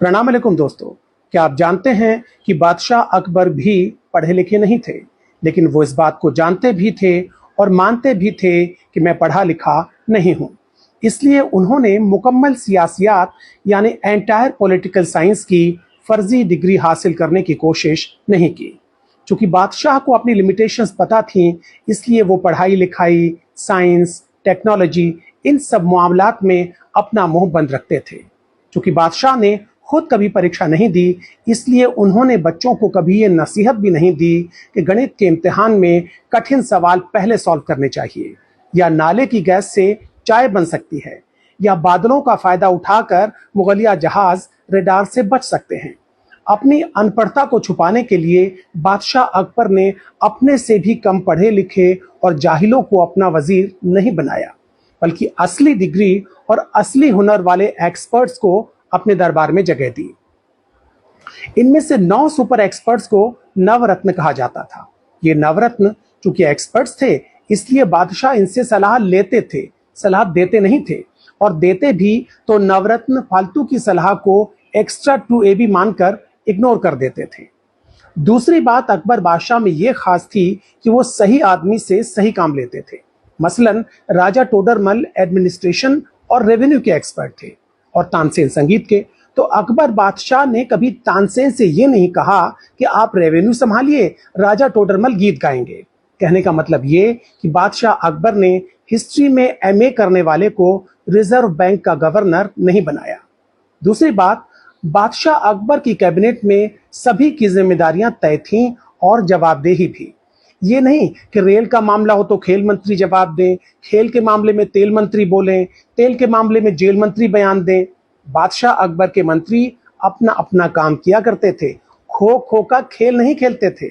प्रणाम अलैकुम दोस्तों। क्या आप जानते हैं कि बादशाह अकबर भी पढ़े लिखे नहीं थे, लेकिन वो इस बात को जानते भी थे और मानते भी थे कि मैं पढ़ा लिखा नहीं हूं। इसलिए उन्होंने मुकम्मल सियासियात यानी एंटायर पॉलिटिकल साइंस की फर्जी डिग्री हासिल करने की कोशिश नहीं की। चूंकि बादशाह को अपनी लिमिटेशंस पता थी, इसलिए वो पढ़ाई लिखाई, साइंस, टेक्नोलॉजी इन सब मामलात में अपना मुंह बंद रखते थे। चूंकि बादशाह ने खुद कभी परीक्षा नहीं दी, इसलिए उन्होंने बच्चों को कभी ये नसीहत भी नहीं दी कि गणित के इम्तिहान में कठिन सवाल पहले सॉल्व करने चाहिए, या नाले की गैस से चाय बन सकती है, या बादलों का फायदा उठाकर मुगलिया जहाज रेडार से बच सकते हैं। अपनी अनपढ़ता को छुपाने के लिए बादशाह अकबर ने अपने से भी कम पढ़े लिखे और जाहिलों को अपना वजीर नहीं बनाया, बल्कि असली डिग्री और असली हुनर वाले एक्सपर्ट्स को अपने दरबार में जगह दी। इनमें से 9 सुपर एक्सपर्ट्स को नवरत्न कहा जाता था। ये नवरत्न चूंकि एक्सपर्ट्स थे, इसलिए बादशाह इनसे सलाह लेते थे, सलाह देते नहीं थे, और देते भी तो नवरत्न फालतू की सलाह को एक्स्ट्रा टू ए बी मानकर इग्नोर कर देते थे। दूसरी बात अकबर बादशाह में यह खास थी कि वो सही आदमी से सही काम लेते थे। मसलन राजा टोडरमल एडमिनिस्ट्रेशन और रेवेन्यू के एक्सपर्ट थे और तानसेन संगीत के। तो अकबर बादशाह ने कभी तानसेन से ये नहीं कहा कि आप रेवेन्यू संभालिए, राजा टोडरमल गीत गाएंगे। कहने का मतलब ये कि बादशाह अकबर ने हिस्ट्री में एमए करने वाले को रिजर्व बैंक का गवर्नर नहीं बनाया। दूसरी बात, बादशाह अकबर की कैबिनेट में सभी की जिम्मेदारियां तय थीं और जवाबदेही भी। ये नहीं कि रेल का मामला हो तो खेल मंत्री जवाब दें, खेल के मामले में तेल मंत्री बोलें, तेल के मामले में जेल मंत्री बयान दें। बादशाह अकबर के मंत्री अपना अपना काम किया करते थे, खो खो का खेल नहीं खेलते थे।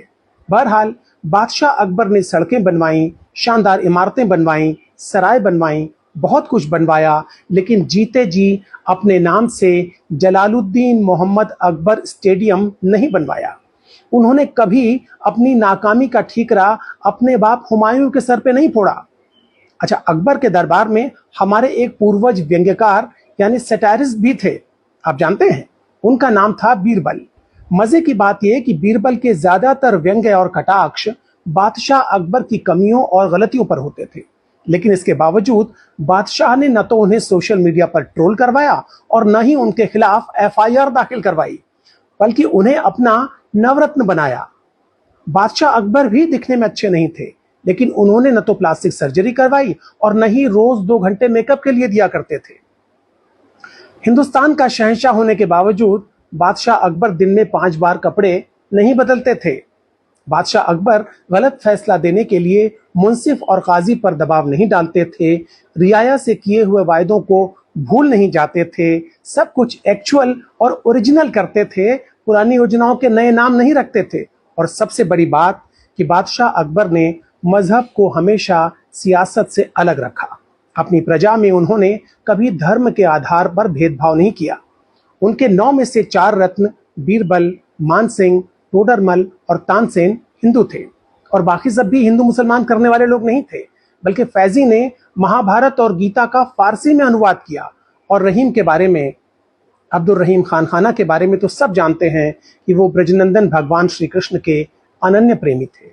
बहरहाल बादशाह अकबर ने सड़कें बनवाई, शानदार इमारतें बनवाई, सराय बनवाई, बहुत कुछ बनवाया, लेकिन जीते जी अपने नाम से जलालुद्दीन मोहम्मद अकबर स्टेडियम नहीं बनवाया। उन्होंने कभी अपनी नाकामी का ठीकरा अपने बाप हुमायूं के सर पे नहीं फोड़ा। अच्छा, अकबर के दरबार में हमारे एक पूर्वज व्यंग्यकार यानी सैटारिस्ट भी थे, आप जानते हैं, उनका नाम था बीरबल। मजे की बात यह कि बीरबल के ज्यादातर व्यंग्य और कटाक्ष बादशाह अकबर की कमियों और गलतियों पर होते थे, लेकिन इसके बावजूद बादशाह ने न तो उन्हें सोशल मीडिया पर ट्रोल करवाया और न ही उनके खिलाफ एफआईआर दाखिल करवाई, बल्कि उन्हें अपना नवरत्न बनाया। बादशाह अकबर भी दिखने में अच्छे नहीं थे, लेकिन उन्होंने न तो प्लास्टिक सर्जरी करवाई और न ही रोज 2 घंटे मेकअप के लिए दिया करते थे। हिंदुस्तान का शहंशाह होने के बावजूद बादशाह अकबर दिन में 5 बार कपड़े नहीं बदलते थे। बादशाह अकबर गलत फैसला देने के लिए मुंसिफ और काजी पर दबाव नहीं डालते थे, रियाया से किए हुए वायदों को भूल नहीं जाते थे, सब कुछ एक्चुअल और ओरिजिनल करते थे, पुरानी योजनाओं के नए नाम नहीं रखते थे। और सबसे बड़ी बात कि बादशाह अकबर ने मजहब को हमेशा सियासत से अलग रखा। अपनी प्रजा में उन्होंने कभी धर्म के आधार पर भेदभाव नहीं किया। उनके 9 में से 4 रत्न बीरबल, मानसिंह, टोडरमल और तानसेन हिंदू थे, और बाकी सब भी हिंदू मुसलमान करने वाले लोग नहीं थे, बल्कि फैजी ने महाभारत और गीता का फारसी में अनुवाद किया। और रहीम के बारे में, अब्दुल रहीम खान खाना के बारे में तो सब जानते हैं कि वो ब्रजनंदन भगवान श्री कृष्ण के अनन्य प्रेमी थे।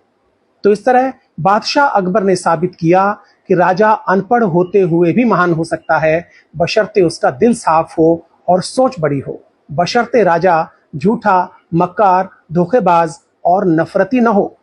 तो इस तरह बादशाह अकबर ने साबित किया कि राजा अनपढ़ होते हुए भी महान हो सकता है, बशर्ते उसका दिल साफ हो और सोच बड़ी हो, बशर्ते राजा झूठा, मक्कार, धोखेबाज और नफरती न हो।